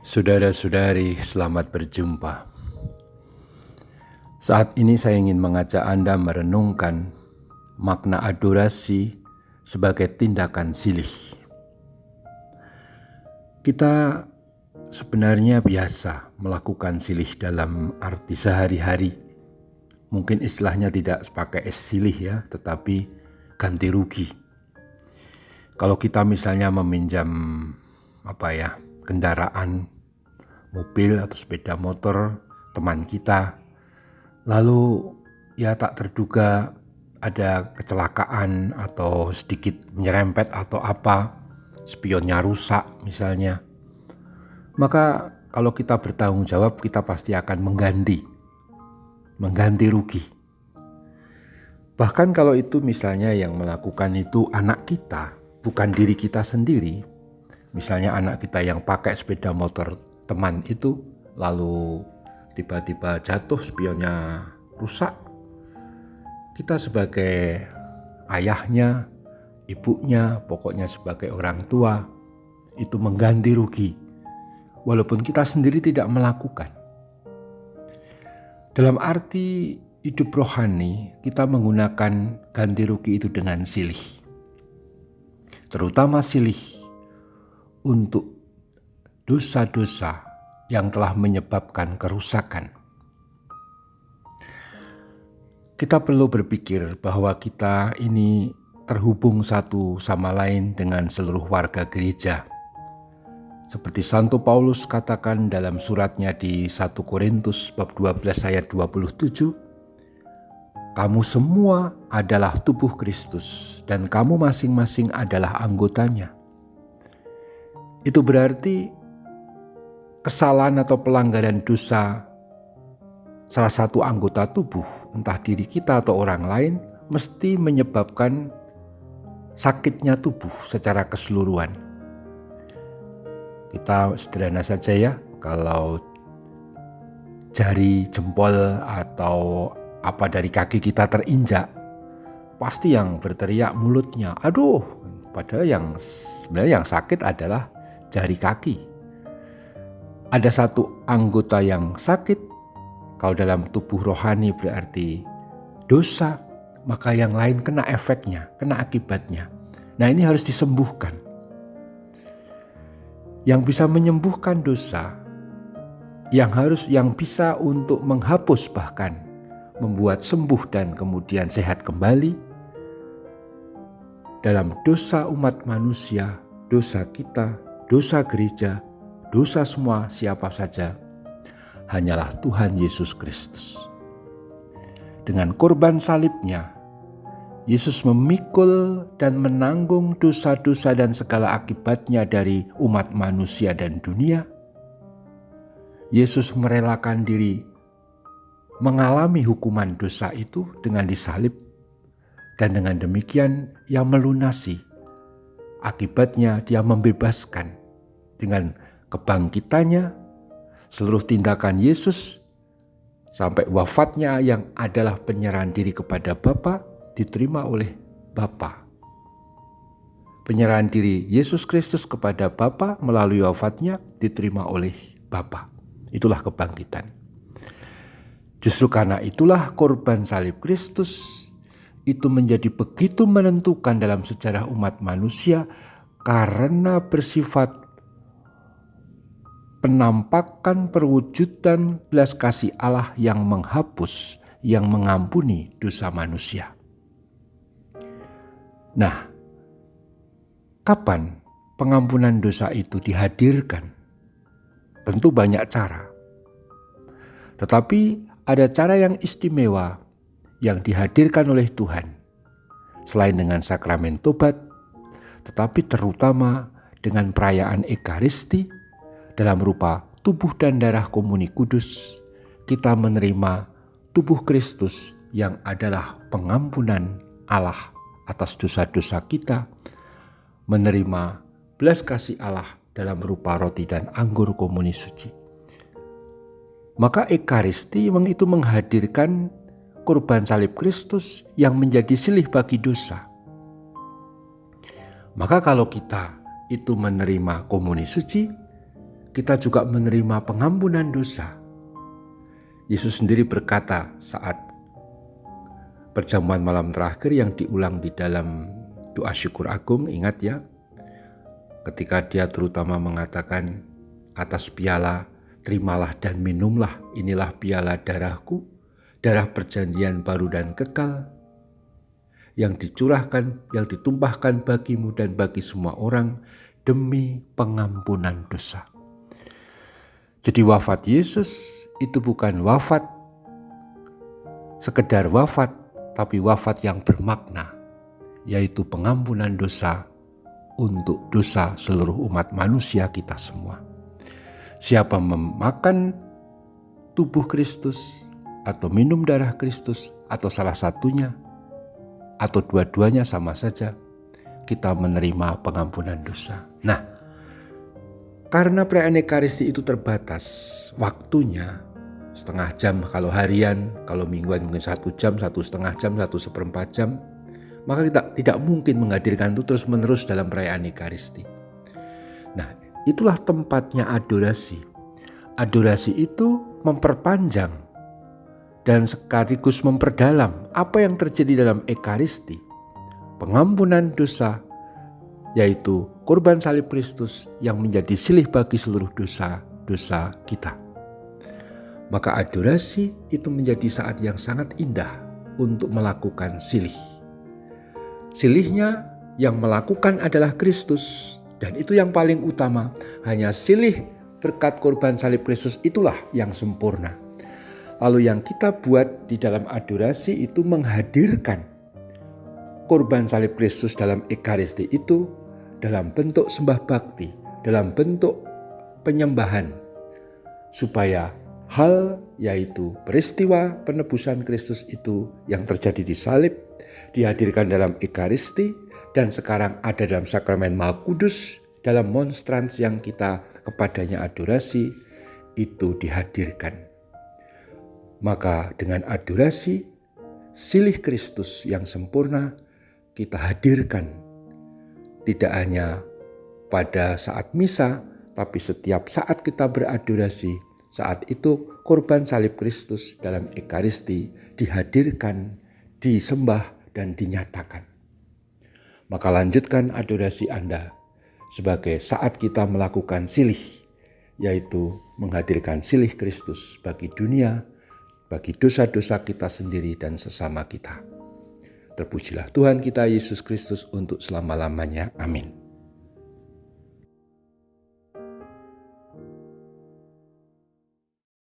Saudara-saudari, selamat berjumpa. Saat ini saya ingin mengajak Anda merenungkan makna adorasi sebagai tindakan silih. Kita sebenarnya biasa melakukan silih dalam arti sehari-hari. Mungkin istilahnya tidak pakai silih ya, tetapi ganti rugi. Kalau kita misalnya meminjam kendaraan, mobil atau sepeda motor teman kita, lalu ya tak terduga ada kecelakaan atau sedikit menyerempet atau apa, spionnya rusak misalnya, maka kalau kita bertanggung jawab, kita pasti akan mengganti rugi. Bahkan kalau itu misalnya yang melakukan itu anak kita, bukan diri kita sendiri. Misalnya anak kita yang pakai sepeda motor teman itu, lalu tiba-tiba jatuh, spionnya rusak. Kita sebagai ayahnya, ibunya, pokoknya sebagai orang tua, itu mengganti rugi. Walaupun kita sendiri tidak melakukan. Dalam arti hidup rohani, kita menggunakan ganti rugi itu dengan silih. Terutama silih untuk dosa-dosa yang telah menyebabkan kerusakan. Kita perlu berpikir bahwa kita ini terhubung satu sama lain dengan seluruh warga gereja. Seperti Santo Paulus katakan dalam suratnya di 1 Korintus bab 12 ayat 27, kamu semua adalah tubuh Kristus dan kamu masing-masing adalah anggotanya. Itu berarti kesalahan atau pelanggaran dosa salah satu anggota tubuh, entah diri kita atau orang lain, mesti menyebabkan sakitnya tubuh secara keseluruhan. Kita sederhana saja ya, kalau jari jempol atau apa dari kaki kita terinjak, pasti yang berteriak mulutnya, aduh, padahal sebenarnya yang sakit adalah jari kaki. Ada satu anggota yang sakit, kalau dalam tubuh rohani berarti dosa, maka yang lain kena efeknya, kena akibatnya. Nah, ini harus disembuhkan. Yang bisa menyembuhkan dosa, yang bisa untuk menghapus bahkan membuat sembuh dan kemudian sehat kembali dalam dosa umat manusia, dosa kita, dosa gereja, dosa semua siapa saja, hanyalah Tuhan Yesus Kristus. Dengan korban salibnya, Yesus memikul dan menanggung dosa-dosa dan segala akibatnya dari umat manusia dan dunia. Yesus merelakan diri mengalami hukuman dosa itu dengan disalib, dan dengan demikian ia melunasi. Akibatnya dia membebaskan dengan kebangkitannya, seluruh tindakan Yesus sampai wafatnya yang adalah penyerahan diri kepada Bapa diterima oleh Bapa. Penyerahan diri Yesus Kristus kepada Bapa melalui wafatnya diterima oleh Bapa. Itulah kebangkitan. Justru karena itulah korban salib Kristus itu menjadi begitu menentukan dalam sejarah umat manusia, karena bersifat penampakan perwujudan belas kasih Allah yang menghapus, yang mengampuni dosa manusia. Nah, kapan pengampunan dosa itu dihadirkan? Tentu banyak cara. Tetapi ada cara yang istimewa yang dihadirkan oleh Tuhan. Selain dengan sakramen tobat, tetapi terutama dengan perayaan Ekaristi, dalam rupa tubuh dan darah komuni kudus, kita menerima tubuh Kristus yang adalah pengampunan Allah atas dosa-dosa kita, menerima belas kasih Allah dalam rupa roti dan anggur komuni suci. Maka Ekaristi itu menghadirkan korban salib Kristus yang menjadi silih bagi dosa. Maka kalau kita itu menerima komuni suci, kita juga menerima pengampunan dosa. Yesus sendiri berkata saat perjamuan malam terakhir yang diulang di dalam doa syukur agung, ingat ya, ketika dia terutama mengatakan atas piala, terimalah dan minumlah, inilah piala darahku, darah perjanjian baru dan kekal, yang dicurahkan, yang ditumpahkan bagimu dan bagi semua orang demi pengampunan dosa. Jadi wafat Yesus itu bukan wafat sekedar wafat, tapi wafat yang bermakna, yaitu pengampunan dosa untuk dosa seluruh umat manusia kita semua. Siapa memakan tubuh Kristus atau minum darah Kristus atau salah satunya atau dua-duanya sama saja, kita menerima pengampunan dosa. Nah, karena perayaan Ekaristi itu terbatas waktunya, setengah jam kalau harian, kalau mingguan mungkin 1 jam, 1,5 jam, 1/4 jam, maka kita tidak mungkin menghadirkan itu terus-menerus dalam perayaan Ekaristi. Nah, itulah tempatnya adorasi. Adorasi itu memperpanjang dan sekaligus memperdalam apa yang terjadi dalam Ekaristi. Pengampunan dosa, yaitu korban salib Kristus yang menjadi silih bagi seluruh dosa-dosa kita. Maka adorasi itu menjadi saat yang sangat indah untuk melakukan silih. Silihnya yang melakukan adalah Kristus, dan itu yang paling utama. Hanya silih berkat korban salib Kristus itulah yang sempurna. Lalu yang kita buat di dalam adorasi itu menghadirkan korban salib Kristus dalam Ekaristi itu dalam bentuk sembah bakti, dalam bentuk penyembahan, supaya hal yaitu peristiwa penebusan Kristus itu yang terjadi di salib dihadirkan dalam Ekaristi dan sekarang ada dalam sakramen Maha Kudus, dalam monstrans yang kita kepadanya adorasi itu dihadirkan. Maka dengan adorasi silih Kristus yang sempurna kita hadirkan tidak hanya pada saat misa, tapi setiap saat kita beradorasi. Saat itu korban salib Kristus dalam Ekaristi dihadirkan, disembah dan dinyatakan. Maka lanjutkan adorasi Anda sebagai saat kita melakukan silih, yaitu menghadirkan silih Kristus bagi dunia, bagi dosa-dosa kita sendiri dan sesama kita. Terpujilah Tuhan kita Yesus Kristus untuk selama-lamanya. Amin.